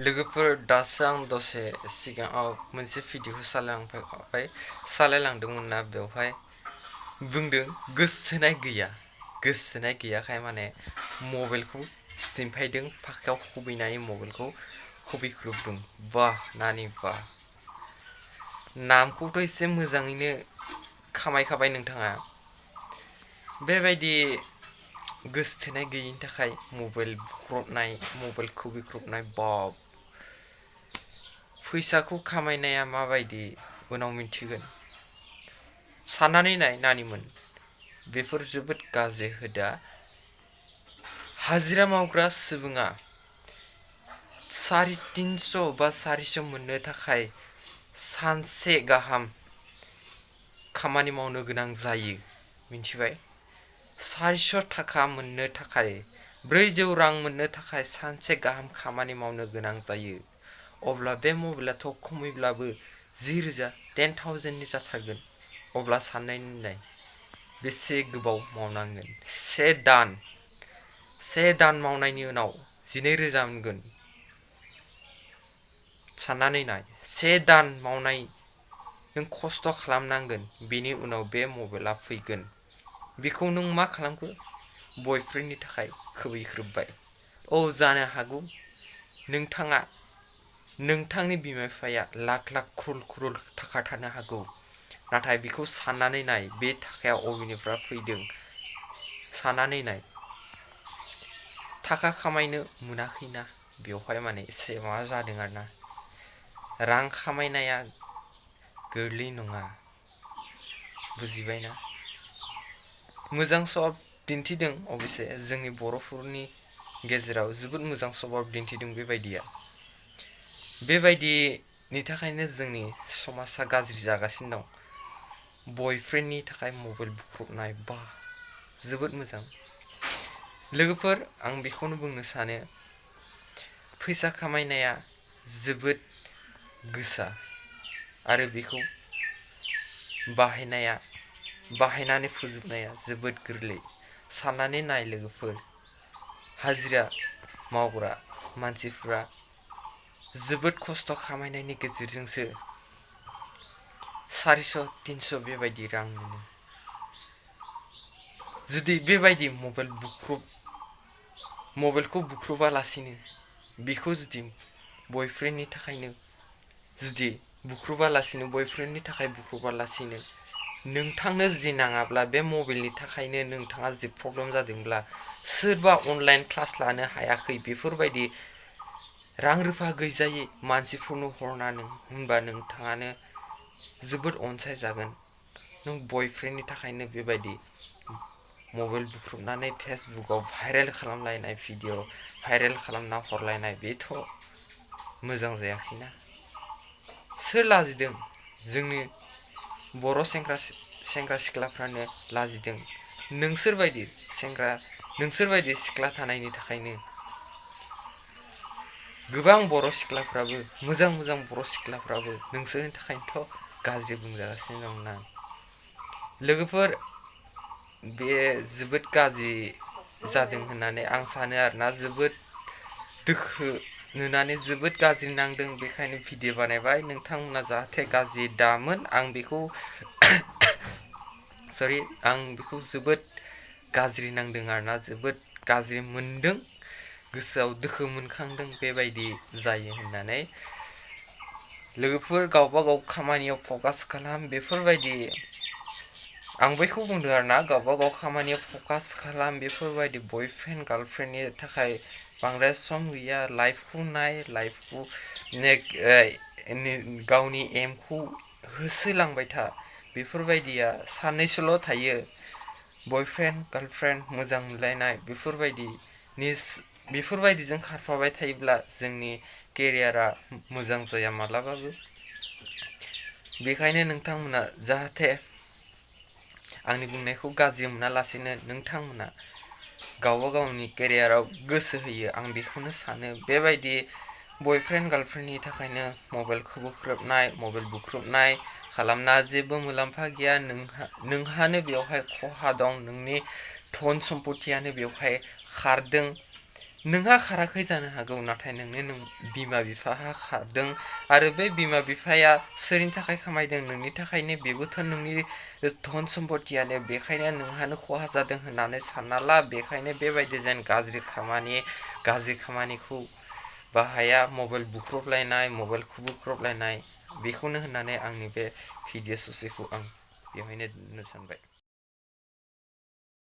लोगोफोर दासो आं दसे सिगाङाव मोनसे भिडिअखौ सालायलांदोंमोन ना बेवहाय बुंदों गोसोनाय गैयाखाय माने मबाइलखौ सिमफायदों फाखायाव खुबैनानै मबाइलखौ खुबैख्रुबदों बाह नानि बाह नामखौथ' एसे मोजाङैनो खामायखाबाय नोंथाङा बेबायदि गोसोथोनाय गैयिनि थाखाय मबाइल बुख्रुबनाय मबाइल खुबैख्रुबनाय बाब फैसाखौ खामायनाया माबायदि उनाव मिन्थिगोन साननानै नाय नानिमोन बेफोर जोबोद गाज्रि हुदा हाजिरा मावग्रा सुबुङा 350 बा 400 मोननो थाखाय सानसे गाहाम खामानि मावनो गोनां जायो मिन्थिबाय 400 थाखा मोननो थाखाय 400 रां मोननो थाखाय सानसे गाहाम खामानि मावनो गोनां जायो अब्ला बे मबाइलाथ' खमैब्लाबो 10,000 नि जाथारगोन अब्ला साननानै नाय बेसे गोबाव मावनांगोन से दान मावनायनि उनाव 12,000 मोनगोन साननानै नाय से दान मावनाय नों खस्थ' खालामनांगोन बेनि उनाव बे मबाइला फैगोन बेखौ नों मा खालामखो बयफ्रेन्डनि थाखाय खुबैख्रुबबाय औ जानो हागौ नोंथाङा नोंथांनि बिमा बिफाया लाख क्रर थाखा थानो हागौ नाथाय बेखौ साननानै नाय बे थाखाया अबेनिफ्राय फैदों साननानै नाय थाखा खामायनो मोनाखैना बेवहाय माने एसे माबा जादों आरोना रां खामायनाया गोरलै नङा बुजिबायना मोजां सभाब दिन्थिदों अबयसे जोंनि बर'फोरनि गेजेराव जोबोद मोजां सभाब दिन्थिदों बेबायदिनि थाखायनो जोंनि समाजा गाज्रि जागासिनो दं बयफ्रेन्डनि थाखाय मबाइल बुख्रुबनाय बा जोबोद मोजां लोगोफोर आं बेखौनो बुंनो सानो फैसा खामायनाया जोबोद गोसा आरो बेखौ बाहायनानै फोजोबनाया जोबोद गोरलै साननानै नाय लोगोफोर हाजिरा मावग्रा मानसिफ्रा जोबोद खस्थ' खामायनायनि गेजेरजोंसो 400-300 बेबायदि रां मोनो जुदि बेबायदि मबाइलखौ बुख्रुबालासिनो बेखौ जुदि बयफ्रेन्डनि थाखायनो जुदि बयफ्रेन्डनि थाखाय बुख्रुबालासिनो नोंथांनो जि नाङाब्ला बे मबाइलनि थाखायनो नोंथाङा जि प्रब्लेम जादोंब्ला सोरबा अनलाइन क्लास लानो हायाखै बेफोरबायदि रां रुफा गैजायै मानसिफोरनो हरनानै होनबा नोंथाङानो जोबोद अनसायजागोन नों बयफ्रेन्डनि थाखायनो बेबायदि मबाइल बुख्रुबनानै फेसबुकाव भाइरेल खालामलायनाय भिडिअ भाइरेल खालामना हरलायनाय बेथ' मोजां जायाखैना सोर लाजिदों जोंनि बर' सेंग्रा सिख्लाफ्रानो लाजिदों नोंसोरबायदि सिख्ला थानायनि थाखायनो गोबां बर' सिख्लाफ्राबो मोजां बर' सिख्लाफ्राबो नोंसोरनि थाखायनोथ' गाज्रि बुंजागासिनो दंना लोगोफोर बे जोबोद गाज्रि जादों होननानै आं सानो आरोना जोबोद दुखु नुनानै जोबोद गाज्रि नांदों बेखायनो भिडिअ बानायबाय नोंथांमोना जाहाथे गाज्रि दामोन आं बेखौ जोबोद गाज्रि नांदों आरोना जोबोद गाज्रि मोनदों गोसोआव दुखु मोनखांदों बेबायदि जायो होननानै लोगोफोर गावबा गाव खामानियाव फकास खालाम बेफोरबायदि आं बैखौ बुंदों आरोना गावबा गाव खामानियाव फकास खालाम बेफोरबायदि बयफ्रेन्ड गार्लफ्रेन्डनि थाखाय बांद्राय सम गैया लाइफखौ नाय लाइफखौ गावनि एमखौ होसोलांबाय था बेफोरबायदिया साननैसोल' थायो बयफ्रेन्ड गार्लफ्रेन्ड मोजां मोनलायनाय बेफोरबायदिजों खारफाबाय थायोब्ला जोंनि केरियारा मोजां जाया मालाबाबो बेखायनो नोंथांमोना जाहाथे आंनि बुंनायखौ गाज्रि मोनालासेनो नोंथांमोना गावबा गावनि केरियाराव गोसो होयो आं बेखौनो सानो बेबायदि बयफ्रेन्ड गार्लफ्रेन्डनि थाखायनो मबाइल बुख्रुबनाय खालामना जेबो मुलाम्फा गैया नोंहानो बेवहाय खहा दं नोंनि धन सम्पतियानो बेवहाय खारदों। नोंहा खाराखै जानो हागौ, नाथाय बिमा बिफाहा खारदों आरो बे बिमा बिफाया सोरनि थाखाय खामायदों? नोंनि थाखायनो। बेबोथ' नोंनि धन सम्पतियानो, बेखायनो नोंहानो खहा जादों होननानै सानना ला। बेखायनो बेबायदि जेन गाज्रि खामानिखौ बाहाया। मबाइल बुख्रुबलायनाय, मबाइलखौ बुख्रुबलायनाय, बेखौनो होननानै आंनि बे भिडिअ ससेखौ आं बेवहायनो दोननो सानबाय।